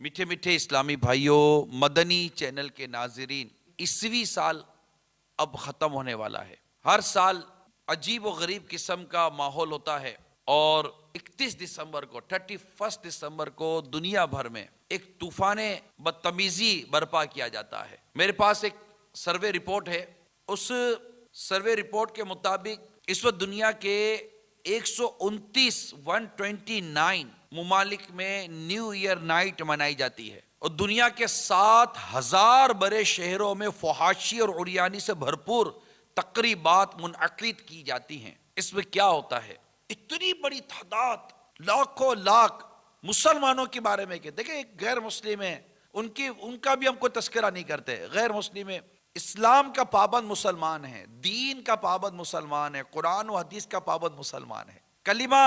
میٹھے میٹھے اسلامی بھائیوں، مدنی چینل کے ناظرین، 21ویں سال اب ختم ہونے والا ہے۔ ہر سال عجیب و غریب قسم کا ماحول ہوتا ہے، اور 31 دسمبر کو 31 دسمبر کو دنیا بھر میں ایک طوفان بدتمیزی برپا کیا جاتا ہے۔ میرے پاس ایک سروے رپورٹ ہے۔ اس سروے رپورٹ کے مطابق اس وقت دنیا کے 129 ممالک میں نیو ایئر نائٹ منائی جاتی ہے، اور دنیا کے 7,000 بڑے شہروں میں فحاشی اور عریانی سے بھرپور تقریبات منعقد کی جاتی ہیں۔ اس میں کیا ہوتا ہے؟ اتنی بڑی تعداد، لاکھوں لاکھ مسلمانوں کے بارے میں کہ دیکھیں، ایک غیر مسلم ہے، ان کا بھی ہم کوئی تذکرہ نہیں کرتے۔ غیر مسلم ہے، اسلام کا پابند مسلمان ہے، دین کا پابند مسلمان ہے، قرآن و حدیث کا پابند مسلمان ہے۔ کلمہ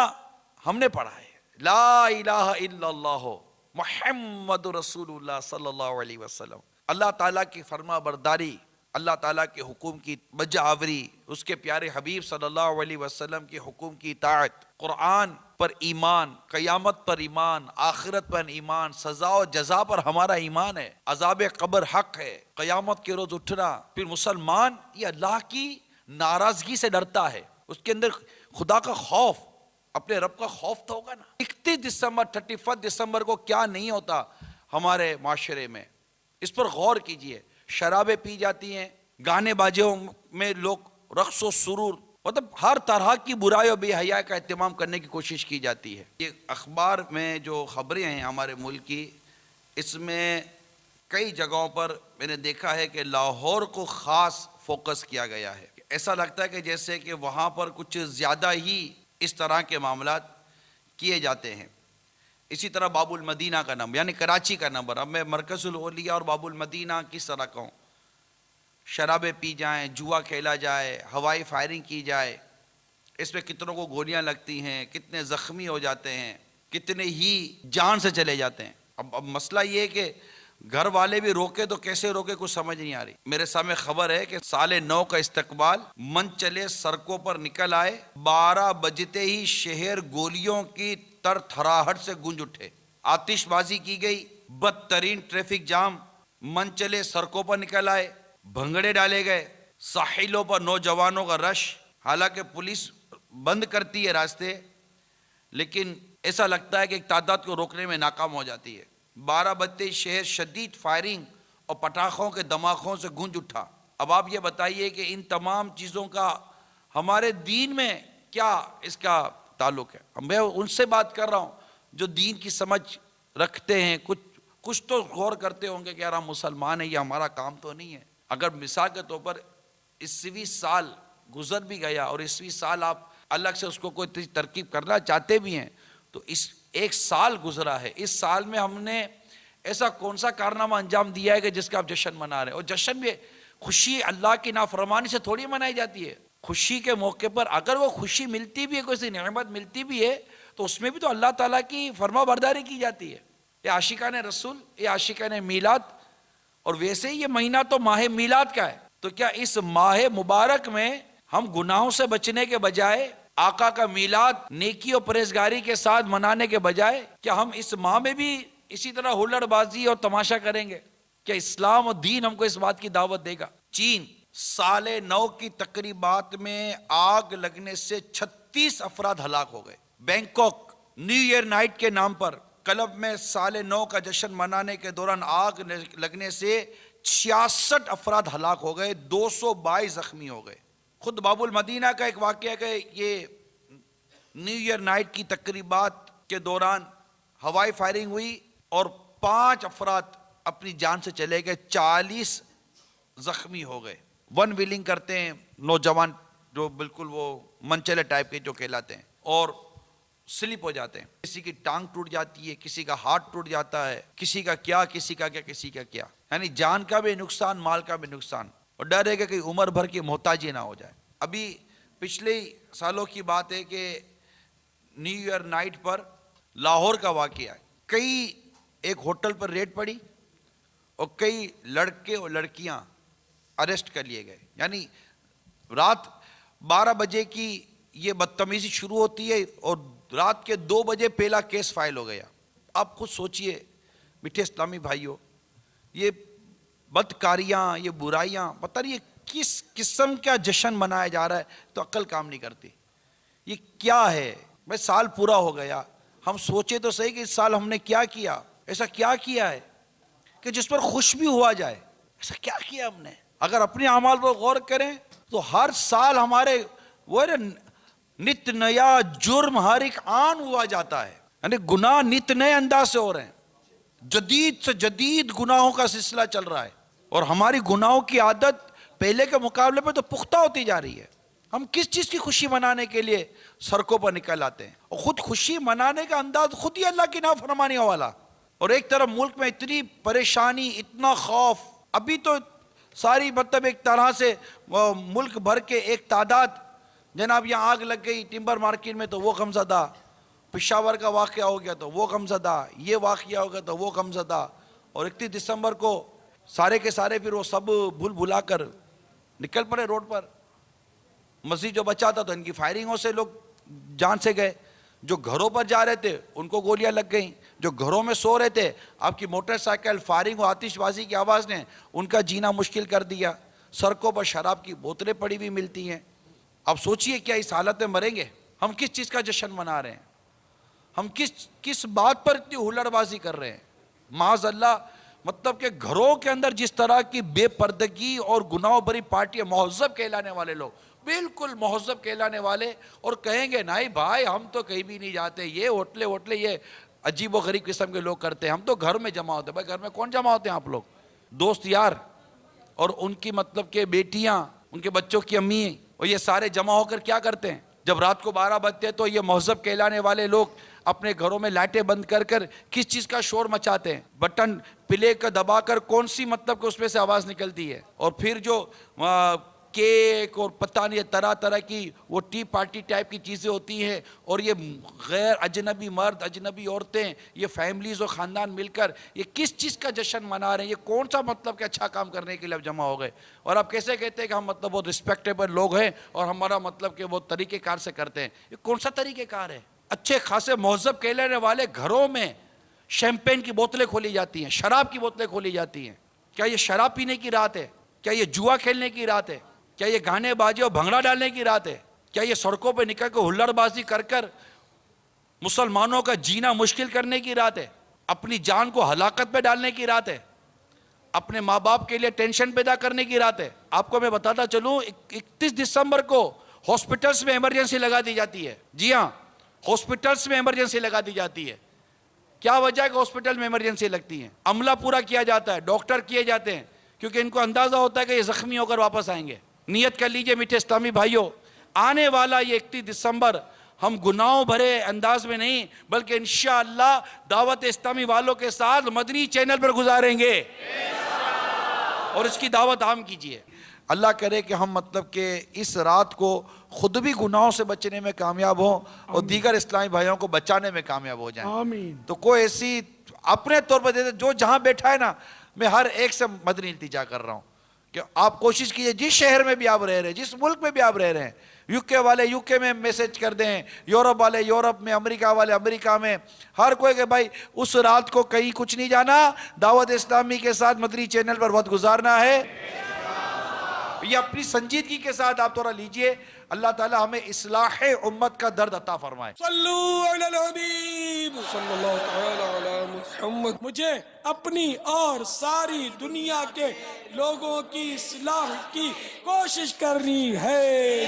ہم نے پڑھا ہے، لا الہ الا اللہ محمد رسول اللہ صلی اللہ علیہ وسلم۔ اللہ تعالیٰ کی فرما برداری، اللہ تعالیٰ کے حکم کی بجاوری، اس کے پیارے حبیب صلی اللہ علیہ وسلم کے حکم کی اطاعت، قرآن پر ایمان، قیامت پر ایمان، آخرت پر ایمان، سزا و جزا پر ہمارا ایمان ہے، عذاب قبر حق ہے، قیامت کے روز اٹھنا۔ پھر مسلمان یہ اللہ کی ناراضگی سے ڈرتا ہے، اس کے اندر خدا کا خوف، اپنے رب کا خوف تو ہوگا نا۔ 31 دسمبر کو کیا نہیں ہوتا ہمارے معاشرے میں، اس پر غور کیجئے۔ شرابیں پی جاتی ہیں، گانے باجوں میں لوگ رقص و سرور، مطلب ہر طرح کی برائی و بے حیائی کا اہتمام کرنے کی کوشش کی جاتی ہے۔ یہ اخبار میں جو خبریں ہیں ہمارے ملک کی، اس میں کئی جگہوں پر میں نے دیکھا ہے کہ لاہور کو خاص فوکس کیا گیا ہے۔ ایسا لگتا ہے کہ جیسے کہ وہاں پر کچھ زیادہ ہی اس طرح کے معاملات کیے جاتے ہیں۔ اسی طرح باب المدینہ کا نمبر، یعنی کراچی کا نمبر، اب میں مرکز الاولیاء اور باب المدینہ کس طرح کہوں، شرابیں پی جائیں، جوا کھیلا جائے، ہوائی فائرنگ کی جائے، اس میں کتنوں کو گولیاں لگتی ہیں، کتنے زخمی ہو جاتے ہیں، کتنے ہی جان سے چلے جاتے ہیں۔ اب مسئلہ یہ ہے کہ گھر والے بھی روکے تو کیسے روکے، کچھ سمجھ نہیں آ رہی۔ میرے سامنے خبر ہے کہ سال نو کا استقبال، من چلے سڑکوں پر نکل آئے، 12 بجتے ہی شہر گولیوں کی تھرتھراہٹ سے گونج اٹھے، آتش بازی کی گئی، بدترین ٹریفک جام، من چلے سڑکوں پر نکل آئے، بھنگڑے ڈالے گئے، ساحلوں پر نوجوانوں کا رش۔ حالانکہ پولیس بند کرتی ہے راستے، لیکن ایسا لگتا ہے کہ ایک تعداد کو روکنے میں ناکام ہو جاتی ہے۔ 12 بجتے شہر شدید فائرنگ اور پٹاخوں کے دماغوں سے گونج اٹھا۔ اب آپ یہ بتائیے کہ ان تمام چیزوں کا ہمارے دین میں کیا اس کا تعلق ہے؟ میں ان سے بات کر رہا ہوں جو دین کی سمجھ رکھتے ہیں، کچھ تو غور کرتے ہوں گے کہ یار ہم مسلمان ہیں، یہ ہمارا کام تو نہیں ہے۔ اگر مثال کے طور پر 21ویں سال گزر بھی گیا، اور 21ویں سال آپ الگ سے اس کو کوئی ترکیب کرنا چاہتے بھی ہیں، تو اس ایک سال گزرا ہے، اس سال میں ہم نے ایسا کون سا کارنامہ انجام دیا ہے کہ جس کا آپ جشن منا رہے ہیں؟ اور جشن بھی خوشی اللہ کی نافرمانی سے تھوڑی منائی جاتی ہے۔ خوشی کے موقع پر اگر وہ خوشی ملتی بھی ہے، کوئی سی نعمت ملتی بھی ہے، تو اس میں بھی تو اللہ تعالیٰ کی فرما برداری کی جاتی ہے۔ یہ عاشقان رسول، یہ عاشقان میلاد، اور ویسے ہی یہ مہینہ تو ماہ میلاد کا ہے، تو کیا اس ماہ مبارک میں ہم گناہوں سے بچنے کے بجائے، آقا کا میلاد نیکی اور پرہیزگاری کے ساتھ منانے کے بجائے، کیا ہم اس ماہ میں بھی اسی طرح ہلڑ بازی اور تماشا کریں گے؟ کیا اسلام اور دین ہم کو اس بات کی دعوت دے گا؟ چین، سال نو کی تقریبات میں آگ لگنے سے 36 افراد ہلاک ہو گئے۔ بینکاک، نیو ایئر نائٹ کے نام پر کلب میں سال نو کا جشن منانے کے دوران آگ لگنے سے 66 افراد ہلاک ہو گئے، 222 زخمی ہو گئے۔ خود باب المدینہ کا ایک واقعہ کہ یہ نیو ایئر نائٹ کی تقریبات کے دوران ہوائی فائرنگ ہوئی اور 5 افراد اپنی جان سے چلے گئے، 40 زخمی ہو گئے۔ ون ویلنگ کرتے ہیں نوجوان، جو بالکل وہ منچلے ٹائپ کے جو کہلاتے ہیں، اور سلپ ہو جاتے ہیں، کسی کی ٹانگ ٹوٹ جاتی ہے، کسی کا ہاتھ ٹوٹ جاتا ہے، کسی کا کیا، کسی کا کیا، کسی کا کیا، یعنی جان کا بھی نقصان، مال کا بھی نقصان، اور ڈر ہے کہ کہیں عمر بھر کی محتاجی نہ ہو جائے۔ ابھی پچھلے سالوں کی بات ہے کہ نیو ایئر نائٹ پر لاہور کا واقعہ ہے، ایک ہوٹل پر ریڈ پڑی اور کئی لڑکے اور لڑکیاں اریسٹ کر لیے گئے۔ یعنی رات 12 بجے کی یہ بدتمیزی شروع ہوتی ہے اور رات کے 2 بجے پہلا کیس فائل ہو گیا۔ آپ خود سوچئے، میٹھے اسلامی بھائیوں، یہ بدکاریاں، یہ برائیاں، پتہ نہیں یہ کس قسم کا جشن منایا جا رہا ہے، تو عقل کام نہیں کرتی. یہ کیا ہے بھائی؟ سال پورا ہو گیا، ہم سوچے تو صحیح کہ اس سال ہم نے کیا کیا، ایسا کیا کیا ہے کہ جس پر خوش بھی ہوا جائے. ایسا کیا کیا ہم نے؟ اگر اپنے اعمال پر غور کریں تو ہر سال ہمارے وہ نت نیا جرم ہر ایک آن ہوا جاتا ہے، یعنی گناہ نت نئے انداز سے ہو رہے ہیں، جدید سے جدید گناہوں کا سلسلہ چل رہا ہے، اور ہماری گناہوں کی عادت پہلے کے مقابلے پہ تو پختہ ہوتی جا رہی ہے. ہم کس چیز کی خوشی منانے کے لیے سڑکوں پر نکل آتے ہیں، اور خود خوشی منانے کا انداز خود ہی اللہ کی نافرمانی والا. اور ایک طرف ملک میں اتنی پریشانی، اتنا خوف، ابھی تو ساری مطلب ایک طرح سے ملک بھر کے ایک تعداد، جناب یہاں آگ لگ گئی ٹمبر مارکیٹ میں تو وہ غمزدہ، پشاور کا واقعہ ہو گیا تو وہ غمزدہ، یہ واقعہ ہو گیا تو وہ غمزدہ. اور 31 دسمبر کو سارے کے سارے پھر وہ سب بھول بھلا کر نکل پڑے روڈ پر. مسجد جو بچا تھا تو ان کی فائرنگوں سے لوگ جان سے گئے، جو گھروں پر جا رہے تھے ان کو گولیاں لگ گئیں، جو گھروں میں سو رہے تھے آپ کی موٹر سائیکل فائرنگ و آتش بازی کی آواز نے ان کا جینا مشکل کر دیا. سڑکوں پر شراب کی بوتلیں پڑی ہوئی ملتی ہیں. اب سوچئے کیا اس حالت میں مریں گے؟ ہم کس چیز کا جشن منا رہے ہیں؟ ہم کس بات پر اتنی ہلڑ بازی کر رہے ہیں؟ معاذ اللہ، مطلب کہ گھروں کے اندر جس طرح کی بے پردگی اور گناہوں بھری پارٹی، مہذب کہلانے والے لوگ، بالکل مہذب کہلانے والے، اور کہیں گے نہیں بھائی ہم تو کہیں بھی نہیں جاتے، یہ ہوٹلے یہ عجیب و غریب قسم کے لوگ کرتے ہیں، ہم تو گھر میں جمع ہوتے ہیں. بھائی گھر میں کون جمع ہوتے ہیں آپ لوگ؟ دوست یار اور ان کی مطلب کہ بیٹیاں، ان کے بچوں کی امی، اور یہ سارے جمع ہو کر کیا کرتے ہیں؟ جب رات کو 12 بجتے ہیں تو یہ مہذب کہلانے والے لوگ اپنے گھروں میں لائٹیں بند کر کر کس چیز کا شور مچاتے ہیں؟ بٹن پلے کا دبا کر کون سی مطلب کہ اس میں سے آواز نکلتی ہے، اور پھر جو کیک اور پتہ نہیں طرح طرح کی وہ ٹی پارٹی ٹائپ کی چیزیں ہوتی ہیں، اور یہ غیر اجنبی مرد، اجنبی عورتیں، یہ فیملیز اور خاندان مل کر یہ کس چیز کا جشن منا رہے ہیں؟ یہ کون سا مطلب کہ اچھا کام کرنے کے لیے اب جمع ہو گئے؟ اور آپ کیسے کہتے ہیں کہ ہم مطلب بہت رسپیکٹیبل لوگ ہیں اور ہمارا مطلب کہ وہ طریقہ کار سے کرتے ہیں؟ یہ کون سا طریقہ کار ہے؟ اچھے خاصے مہذب کہلانے والے گھروں میں شیمپین کی بوتلیں کھولی جاتی ہیں، شراب کی بوتلیں کھولی جاتی ہیں. کیا یہ شراب پینے کی رات ہے؟ کیا یہ جوا کھیلنے کی رات ہے؟ کیا یہ گانے بازی اور بھنگڑا ڈالنے کی رات ہے؟ کیا یہ سڑکوں پہ نکل کے ہلڑ بازی کر کر مسلمانوں کا جینا مشکل کرنے کی رات ہے؟ اپنی جان کو ہلاکت پہ ڈالنے کی رات ہے؟ اپنے ماں باپ کے لیے ٹینشن پیدا کرنے کی رات ہے؟ آپ کو میں بتاتا چلوں، 31 دسمبر کو ہاسپٹلز میں ایمرجنسی لگا دی جاتی ہے. جی ہاں، ہاسپٹلز میں ایمرجنسی لگا دی جاتی ہے. کیا وجہ ہے کہ ہاسپٹل میں ایمرجنسی لگتی ہے؟ عملہ پورا کیا جاتا ہے، ڈاکٹر کیے جاتے ہیں، کیونکہ ان کو اندازہ ہوتا ہے کہ یہ زخمی ہو کر واپس آئیں گے. نیت کر لیجئے میٹھے اسلامی بھائیوں، آنے والا یہ 31 دسمبر ہم گناہوں بھرے انداز میں نہیں بلکہ انشاءاللہ دعوت اسلامی والوں کے ساتھ مدنی چینل پر گزاریں گے، اور اس کی دعوت عام کیجئے. اللہ کرے کہ ہم مطلب کہ اس رات کو خود بھی گناہوں سے بچنے میں کامیاب ہوں اور دیگر اسلامی بھائیوں کو بچانے میں کامیاب ہو جائیں. آمین. تو کوئی ایسی اپنے طور پر دیتے جو جہاں بیٹھا ہے نا، میں ہر ایک سے مدنی التجا کر رہا ہوں کہ آپ کوشش کیجئے جس شہر میں بھی آپ رہ رہے ہیں، جس ملک میں بھی آپ رہ رہے ہیں، یو کے والے یو کے میں میسج کر دیں، یورپ والے یورپ میں، امریکہ والے امریکہ میں، ہر کوئی کہ بھائی اس رات کو کہیں کچھ نہیں جانا، دعوت اسلامی کے ساتھ مدنی چینل پر وقت گزارنا ہے. یہ اپنی سنجیدگی کے ساتھ آپ تھوڑا لیجئے. اللہ تعالی ہمیں اصلاح امت کا درد عطا فرمائے. صلو علی الحبیب صلی اللہ تعالی علی محمد. مجھے اپنی اور ساری دنیا کے لوگوں کی اصلاح کی کوشش کرنی ہے.